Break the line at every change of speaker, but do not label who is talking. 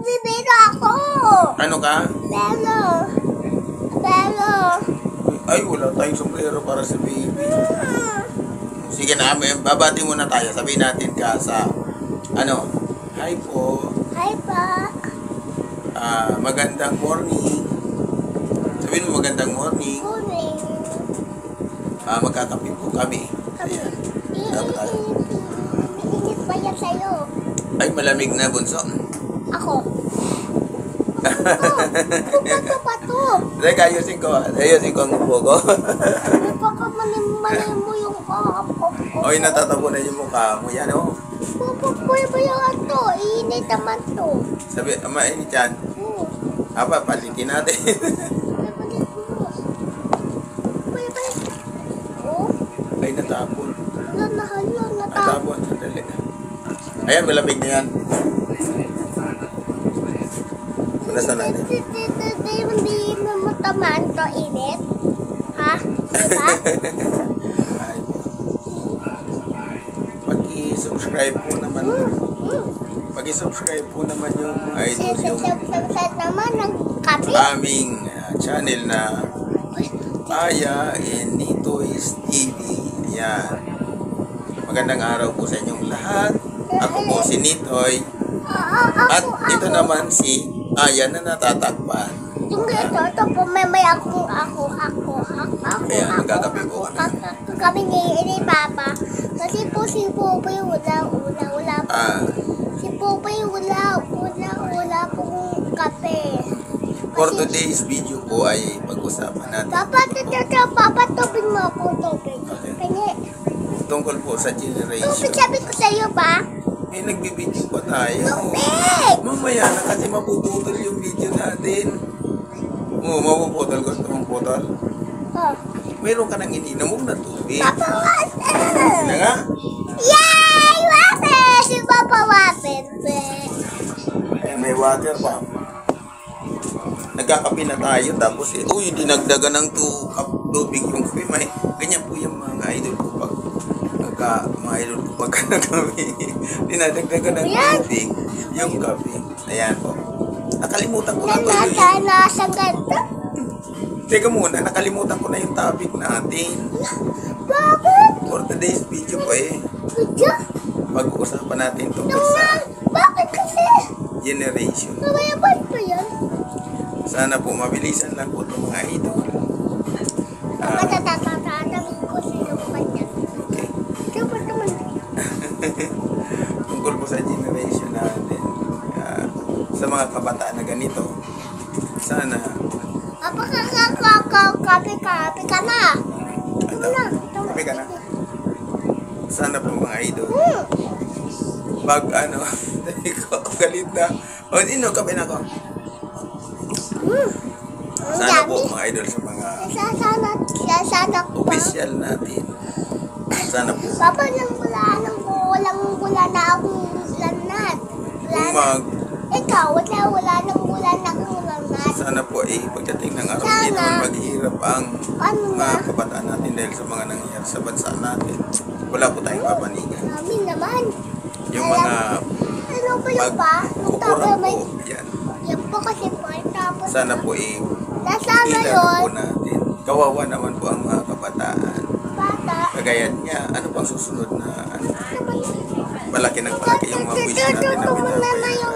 Magbibiro ako.
Ano ka?
Pero.
Ay, wala tayong sombrero para sa baby. Sige na, babati muna tayo. Sabihin natin ka sa, hi po.
Hi pa.
Magandang morning. Sabihin mo magandang morning.
Morning.
Magkakape po kami. Ayan. Dapat tayo.
Init pa yan sa'yo.
Ay, malamig na, bunso.
Ako. Pato.
Teka, ayusin ko ang upo ko.
Napakamanim mo yung ako.
Oy, natatabo na yung mukha mo. Yan, oh.
Pupupuy ba yung ato? Iinit naman to.
Sabi, mainit yan. Palitin natin. Ay, natapon. Natapon, sandali. Ayan, malamig na yan. Nasa natin.
Hindi mo matamaan to init. Ha? Diba?
Pag-i-subscribe po naman. Pag-i-subscribe po naman yung idol yung
naman ng kape.
aming channel na Aya and Nitoy's TV. Ayan. Magandang araw po sa inyong lahat. Ako po si Nitoy. At ito naman si Aya na natatakpan.
Yung ito po, may ako.
Ayan, magkakape po kami.
Kami ni Papa. Kasi po si Popoy wala. Si Popoy wala pong kape.
For today's video po ay pag-usapan natin
Papa, tubig mo ako, tubig. Kanya,
tungkol po sa generation.
tubig sabi ko sa'yo ba?
Nagbibideo pa tayo.
Tubig!
Mamaya na kasi mapuputol yung video natin. Mapuputol ko itong putol.
Oh.
Meron ka nang ininom na tubig.
Papa Wapen!
Sila nga.
Yay! Wapen! Si Papa Wapen.
May water pa. Nagkakape na tayo tapos dinagdagan ng 2 cup tubig yung kape. Ganyan po yung mga idol ko pag nagkape. Dinadagdagan ng tubig yung kape. Ayan po. Nakalimutan ko na to.
Nasa ganda?
Teka muna, nakalimutan ko na yung topic natin.
Bakit?
For today's video po
Video?
pag-uusapan natin tungkol sa
Bakit kasi?
generation.
Nabayaban pa yan?
Sana po mabilisan lang po itong mga idol.
Tatatatanawin ko sa lupan yan.
Okay.
Dapat naman.
Tungkol po sa generation natin. Sa mga kabataan na ganito. Sana
Kape ka na.
Kape ka na. Sana po mga idol. Pag galit na. Kape na ko. Sana po mga idol sa mga
Sana po.
official natin. Sana po.
Papa, wala na akong lanat. Ikaw, wala na akong lanat.
Sana po pagdating ng araw hindi naman maghihirap ang mga kabataan natin dahil sa mga nangyayari sa bansa natin. Wala po tayong papanigan.
Amin naman.
Yung mga
Ano ba yung pa?
kukurang po. Yan.
Yan po kasi po. Tapos
Sana po
nasama
ilaro
yun.
po natin. Kawawa naman po ang mga kabataan.
Bata.
Kagaya niya, ano pang susunod na malaki ng malaki yung mga wish natin na
Tutututunan na
pinapay.
yung